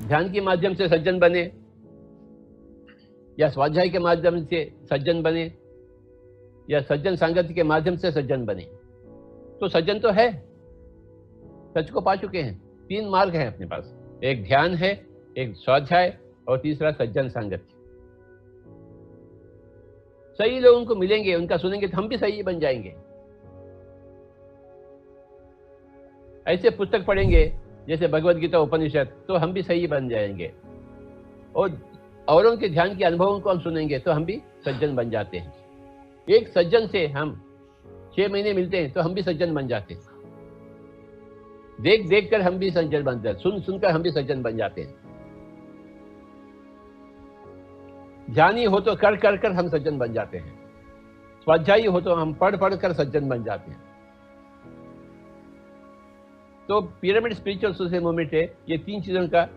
ध्यान के माध्यम से सज्जन बने या स्वाध्याय के माध्यम से सज्जन बने या सज्जन संगति के माध्यम से सज्जन बने, तो सज्जन तो है, सच को पा चुके हैं। 3 मार्ग हैं अपने पास, एक ध्यान है, एक स्वाध्याय और तीसरा सज्जन संगति। सही लोग उनको मिलेंगे, उनका सुनेंगे तो हम भी सही बन जाएंगे। ऐसे पुस्तक पढ़ेंगे जैसे भगवद गीता, उपनिषद, तो हम भी सही बन जाएंगे। और औरों के ध्यान के अनुभवों को हम सुनेंगे तो हम भी सज्जन बन जाते हैं। एक सज्जन से हम 6 महीने मिलते हैं तो हम भी सज्जन बन जाते हैं। देख देख कर हम भी सज्जन बन जाते हैं, सुन सुनकर हम भी सज्जन बन जाते हैं। ध्यानी हो तो कर कर कर हम सज्जन बन जाते हैं, स्वाध्यायी हो तो हम पढ़ पढ़ कर सज्जन बन जाते हैं। तो पिरामिड स्पिरिचुअल सोसाइटी मूवमेंट है, ये 3 चीजों का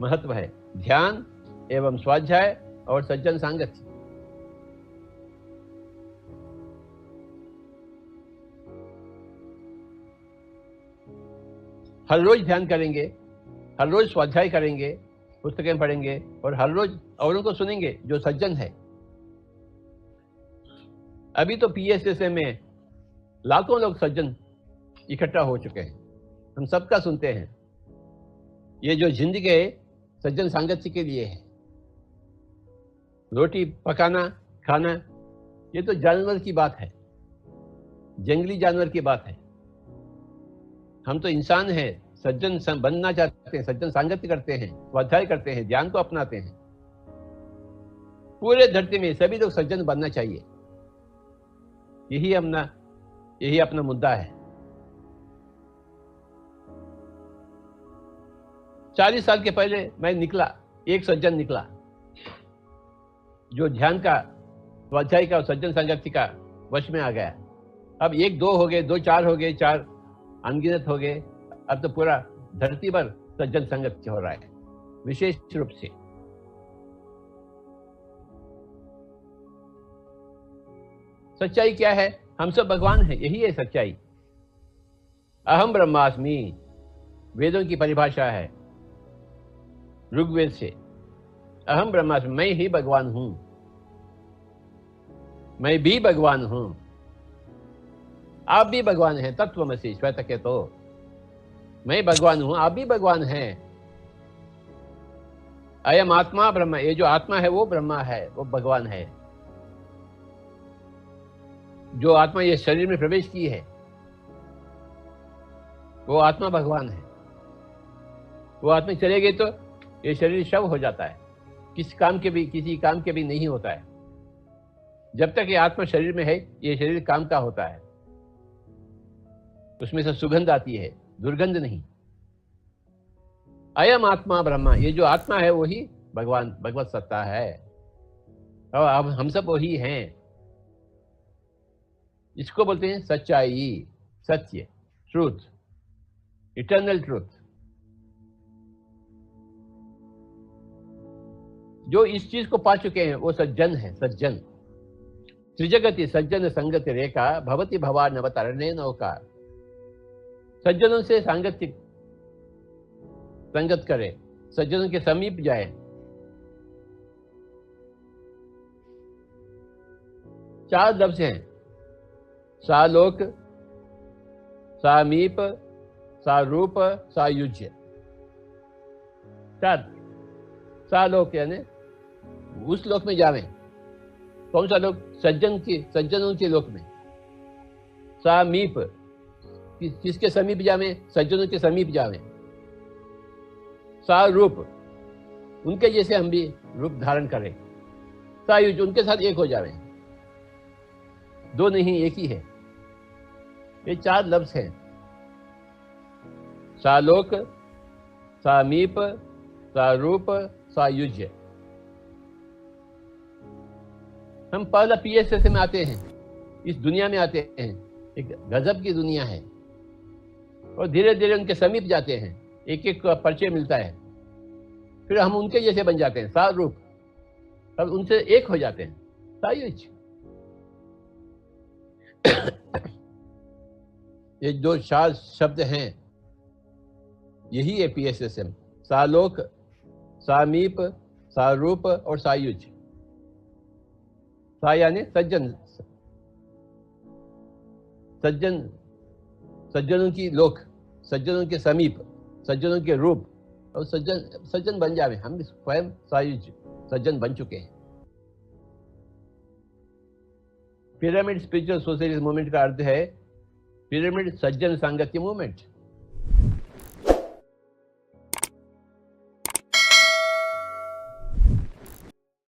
महत्व है, ध्यान एवं स्वाध्याय और सज्जन संगति। हर रोज ध्यान करेंगे, हर रोज स्वाध्याय करेंगे, पुस्तकें पढ़ेंगे और हर रोज औरों को सुनेंगे जो सज्जन है। अभी तो PSSM में लाखों लोग सज्जन इकट्ठा हो चुके हैं, हम सबका सुनते हैं। ये जो जिंदगी है सज्जन संगति के लिए है। रोटी पकाना, खाना, ये तो जानवर की बात है, जंगली जानवर की बात है। हम तो इंसान हैं, सज्जन बनना चाहते हैं, सज्जन संगति करते हैं, स्वाध्याय करते हैं, ध्यान को अपनाते हैं। पूरे धरती में सभी लोग सज्जन बनना चाहिए, यही अपना मुद्दा है। 40 साल के पहले मैं निकला, एक सज्जन निकला जो ध्यान का, स्वाध्याय का और सज्जन संगति का वश में आ गया। अब 1 2 हो गए, 2 4 हो गए, 4 अनगिनत हो गए। अब तो पूरा धरती पर सज्जन संगति हो रहा है विशेष रूप से। सच्चाई क्या है? हम सब भगवान हैं, यही है सच्चाई। अहम ब्रह्मास्मि वेदों की परिभाषा है, ऋग्वेद से। अहम ब्रह्मास्मि, मैं ही भगवान हूं, मैं भी भगवान हूं, आप भी भगवान हैं। तत्वमसि श्वेत के तो मैं भगवान हूं, आप भी भगवान हैं। अयम आत्मा ब्रह्म, ये जो आत्मा है वो ब्रह्मा है, वो भगवान है। जो आत्मा ये शरीर में प्रवेश की है वो आत्मा भगवान है। वो आत्मा चले गए तो ये शरीर शव हो जाता है, किसी काम के भी नहीं होता है। जब तक ये आत्मा शरीर में है ये शरीर काम का होता है, उसमें से सुगंध आती है, दुर्गंध नहीं। अयम आत्मा ब्रह्मा, ये जो आत्मा है वही भगवान, भगवत सत्ता है। और अब हम सब वही हैं। इसको बोलते हैं सच्चाई, सत्य, ट्रूथ, इटर्नल ट्रूथ। जो इस चीज को पा चुके हैं वो सज्जन है, सज्जन। त्रिजगति सज्जन संगति रेखा भवति भवा नवतरणे नौका। सज्जनों से संगत करे, सज्जनों के समीप जाए। चार लफ्ज हैं, सालोक, सामीप, सारूप, सायुज्य। चार। सालोक यानी उस लोक में जावे। कौन सा लोक? सज्जनों के लोक में। सामीप, किसके समीप जावे? सज्जनों के समीप जावे। सारूप, उनके जैसे हम भी रूप धारण करें। सायुज, उनके साथ एक हो जावे। 2 नहीं, एक ही है। ये 4 लफ्ज हैं, सालोक, सामीप, सारूप, सायुज्य। हम पहला PSS में आते हैं, इस दुनिया में आते हैं, एक गजब की दुनिया है। और धीरे धीरे उनके समीप जाते हैं, एक एक परिचय मिलता है, फिर हम उनके जैसे बन जाते हैं, सारूप। अब उनसे एक हो जाते हैं, सायुज। ये जो 4 शब्द हैं यही है PSSM। सालोक, सामीप, सारूप और सायुज। सा यानी सज्जन, सज्जन, सज्जनों की लोक, सज्जनों के समीप, सज्जनों के रूप, और सज्जन सज्जन बन जावे। हम स्वयं सायुज सज्जन बन चुके हैं। पिरामिड स्पिरिचुअल सोसाइटी मूवमेंट का अर्थ है पिरामिड सज्जन सांगत्य मूवमेंट।